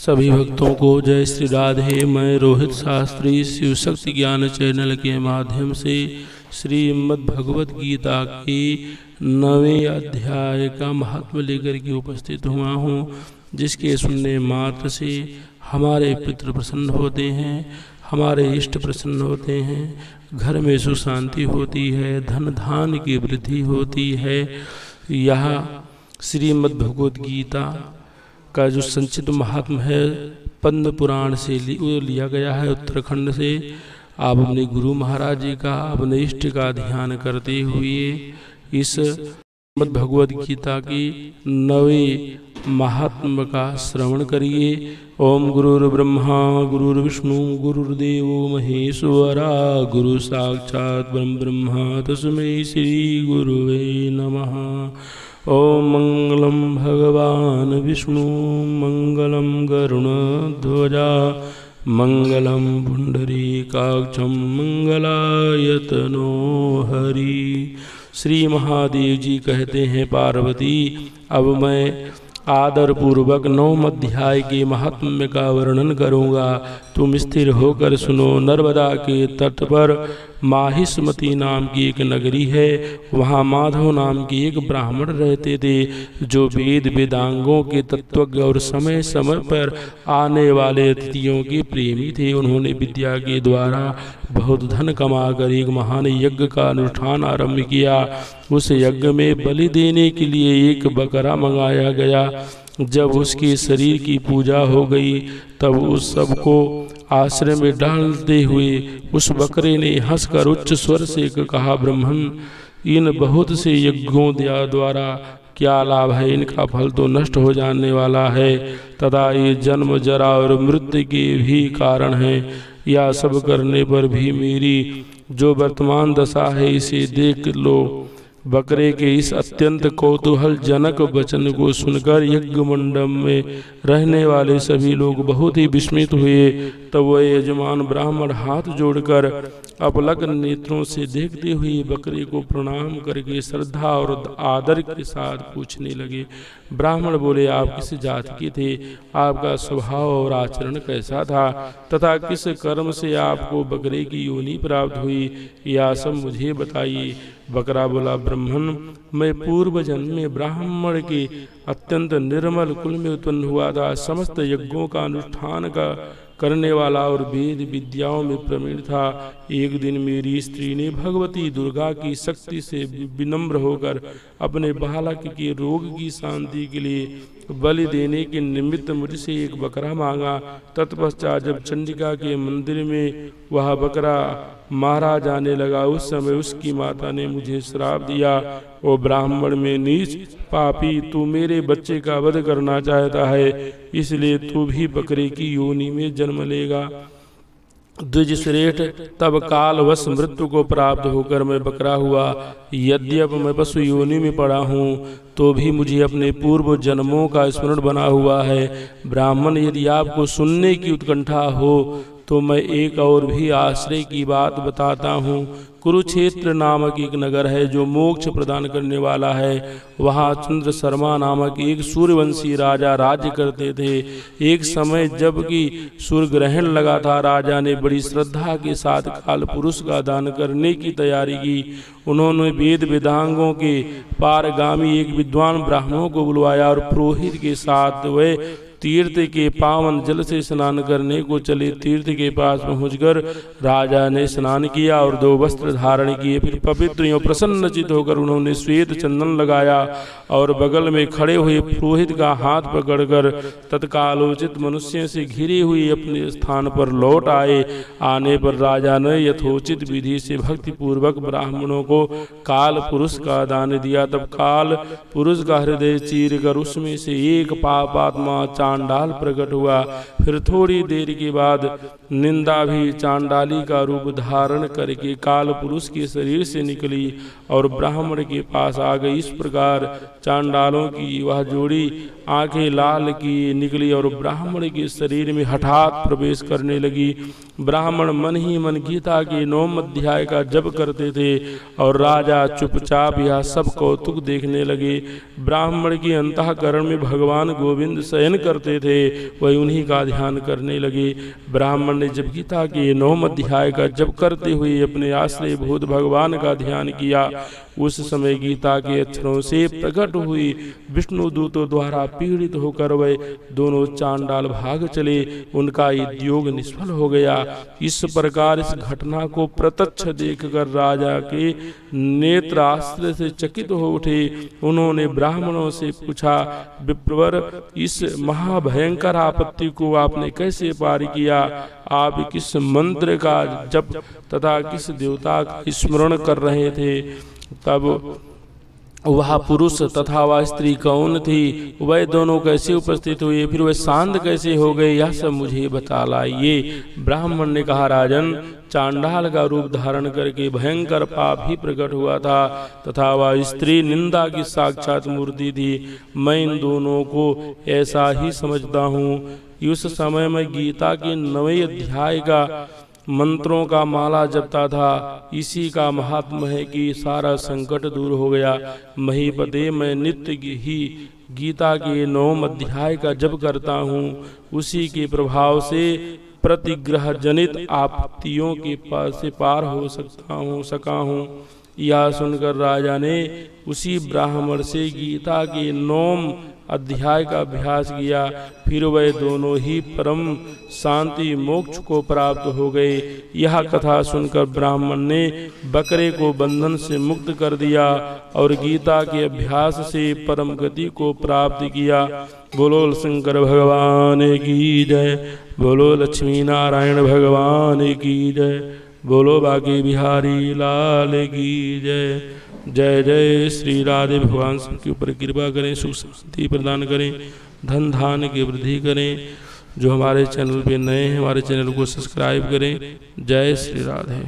सभी भक्तों को जय श्री राधे। मैं रोहित शास्त्री शिव शक्ति ज्ञान चैनल के माध्यम से श्रीमद् भगवत गीता के 9वें अध्याय का महात्म्य लेकर के उपस्थित हुआ हूँ, जिसके सुनने मात्र से हमारे पितृ प्रसन्न होते हैं, हमारे इष्ट प्रसन्न होते हैं, घर में सुख शांति होती है, धन धान की वृद्धि होती है। यह श्रीमद् भगवत गीता का जो संचित महात्म है पद्म पुराण से लिया गया है, उत्तराखंड से। आप अपने गुरु महाराज जी का, अपने इष्ट का ध्यान करते हुए इस श्रीमद् भगवत गीता की 9वें महात्म का श्रवण करिए। ओम गुरुर्ब्रह्मा गुरुर्विष्णु गुरुर्देवो महेश्वरा, गुरु साक्षात् परब्रह्म तस्मै श्री गुरुवे नमः। ओम मंगलम भगवान विष्णु मंगलम गरुणध्वजा मंगलम पुंडरीकाक्षं मंगलायतनो हरि। श्री महादेव जी कहते हैं, पार्वती अब मैं आदर पूर्वक 9वें अध्याय के महात्म्य का वर्णन करूंगा, तुम स्थिर होकर सुनो। नर्मदा के तट पर माहिष्मती नाम की एक नगरी है। वहाँ माधव नाम के एक ब्राह्मण रहते थे, जो वेद वेदांगों के तत्वज्ञ और समय समय पर आने वाले अतिथियों के प्रेमी थे। उन्होंने विद्या के द्वारा बहुत धन कमाकर एक महान यज्ञ का अनुष्ठान आरंभ किया। उस यज्ञ में बलि देने के लिए एक बकरा मंगाया गया। जब उसके शरीर की पूजा हो गई, तब उस सबको आश्रम में डालते हुए उस बकरे ने हंसकर उच्च स्वर से कहा, ब्रह्मन, इन बहुत से यज्ञों द्वारा क्या लाभ है? इनका फल तो नष्ट हो जाने वाला है तथा ये जन्म जरा और मृत्यु के भी कारण है। यह सब करने पर भी मेरी जो वर्तमान दशा है इसे देख लो। बकरे के इस अत्यंत कौतूहल जनक वचन को सुनकर यज्ञ मंडप में रहने वाले सभी लोग बहुत ही विस्मित हुए। तब वह यजमान ब्राह्मण हाथ जोड़कर अपलक नेत्रों से देखते हुए बकरे को प्रणाम करके श्रद्धा और आदर के साथ पूछने लगे। ब्राह्मण बोले, आप किस जाति के थे? आपका स्वभाव और आचरण कैसा था तथा किस कर्म से आपको बकरे की योनि प्राप्त हुई, यह सब मुझे बताइए। बकरा बोला, ब्राह्मण, मैं पूर्व जन्म में ब्राह्मण के अत्यंत निर्मल कुल में उत्पन्न हुआ था। समस्त यज्ञों का अनुष्ठान का करने वाला और वेद विद्याओं में प्रवीण था। एक दिन मेरी स्त्री ने भगवती दुर्गा की शक्ति से विनम्र होकर अपने बालक के रोग की शांति के लिए बलि देने के निमित्त मुझसे एक बकरा मांगा। तत्पश्चात जब चंडिका के मंदिर में वह बकरा मारा जाने लगा, उस समय उसकी माता ने मुझे श्राप दिया, ओ ब्राह्मण में नीच पापी, तू मेरे बच्चे का वध करना चाहता है, इसलिए तू भी बकरे की योनि में जन्म लेगा। द्विजश्रेष्ठ, तब कालवश मृत्यु को प्राप्त होकर मैं बकरा हुआ। यद्यप मैं पशु योनि में पड़ा हूँ, तो भी मुझे अपने पूर्व जन्मों का स्मरण बना हुआ है। ब्राह्मण, यदि आपको सुनने की उत्कंठा हो तो मैं एक और भी आश्रय की बात बताता हूँ। कुरुक्षेत्र नामक एक नगर है जो मोक्ष प्रदान करने वाला है। वहाँ चंद्र शर्मा नामक एक सूर्यवंशी राजा राज्य करते थे। एक समय जबकि सूर्य ग्रहण लगा था, राजा ने बड़ी श्रद्धा के साथ काल पुरुष का दान करने की तैयारी की। उन्होंने वेद वेदांगों के पारगामी एक विद्वान ब्राह्मणों को बुलवाया और पुरोहित के साथ वे तीर्थ के पावन जल से स्नान करने को चले। तीर्थ के पास पहुंचकर राजा ने स्नान किया और 2 वस्त्र धारण किए। फिर पवित्र एवं प्रसन्नचित होकर उन्होंने श्वेत चंदन लगाया और बगल में खड़े हुए पुरोहित का हाथ पकड़कर तत्कालोचित मनुष्य से घिरे हुए अपने स्थान पर लौट आए। आने पर राजा ने यथोचित विधि से भक्ति पूर्वक ब्राह्मणों को काल पुरुष का दान दिया। तब काल पुरुष का हृदय चीर कर उसमें से एक पापात्मा चांडाल प्रकट हुआ। फिर थोड़ी देर के बाद निंदा भी चांडाली का रूप धारण करके काल पुरुष के शरीर से निकली और ब्राह्मण के पास आ गई। इस प्रकार चांडालों की वह जोड़ी आंखें लाल की निकली और ब्राह्मण के शरीर में हठात प्रवेश करने लगी। ब्राह्मण मन ही मन गीता के 9वें अध्याय का जप करते थे और राजा चुपचाप यह सब कौतुक देखने लगे। ब्राह्मण के अंतःकरण में भगवान गोविंद शयन कर करते थे वही उन्हीं का ध्यान करने लगे। ब्राह्मण ने जब गीता के 9वें अध्याय का जप करते हुए अपने आश्रय भूत भगवान का ध्यान किया, उस समय गीता के अक्षरों से प्रकट हुई विष्णु दूतों द्वारा पीड़ित होकर वे दोनों चांडाल भाग चले। उनका उद्योग निष्फल हो गया। इस प्रकार इस घटना को प्रत्यक्ष देखकर राजा के नेत्र आश्चर्य से चकित हो उठे। उन्होंने ब्राह्मणों से पूछा, विप्रवर, इस महाभयंकर आपत्ति को आपने कैसे पार किया? आप किस मंत्र का जप तथा किस देवता का स्मरण कर रहे थे? तब वह पुरुष तथा वह स्त्री कौन थी? वह दोनों कैसे उपस्थित हुए? फिर वह शांत कैसे हो गए? यह सब मुझे बता लाइए। ब्राह्मण ने कहा, राजन, चांडाल का रूप धारण करके भयंकर पाप ही प्रकट हुआ था तथा वह स्त्री निंदा की साक्षात मूर्ति थी। मैं इन दोनों को ऐसा ही समझता हूँ। उस समय मैं गीता के 9वें अध्याय का मंत्रों का माला जपता था। इसी का महात्म है कि सारा संकट दूर हो गया। महीपते, मैं नित्य ही गीता के 9वें अध्याय का जप करता हूँ। उसी के प्रभाव से प्रतिग्रह जनित आपत्तियों के पास से पार हो सका हूँ। यह सुनकर राजा ने उसी ब्राह्मण से गीता के 9वें अध्याय का अभ्यास किया। फिर वह दोनों ही परम शांति मोक्ष को प्राप्त हो गए। यह कथा सुनकर ब्राह्मण ने बकरे को बंधन से मुक्त कर दिया और गीता के अभ्यास से परम गति को प्राप्त किया। बोलो शंकर भगवान की जय। बोलो लक्ष्मी नारायण भगवान की जय। बोलो बांके बिहारी लाल की जय। जय जय श्री राधे। भगवान सबके ऊपर कृपा करें, सुख शांति प्रदान करें, धन धान की वृद्धि करें। जो हमारे चैनल पे नए हैं, हमारे चैनल को सब्सक्राइब करें। जय श्री राधे।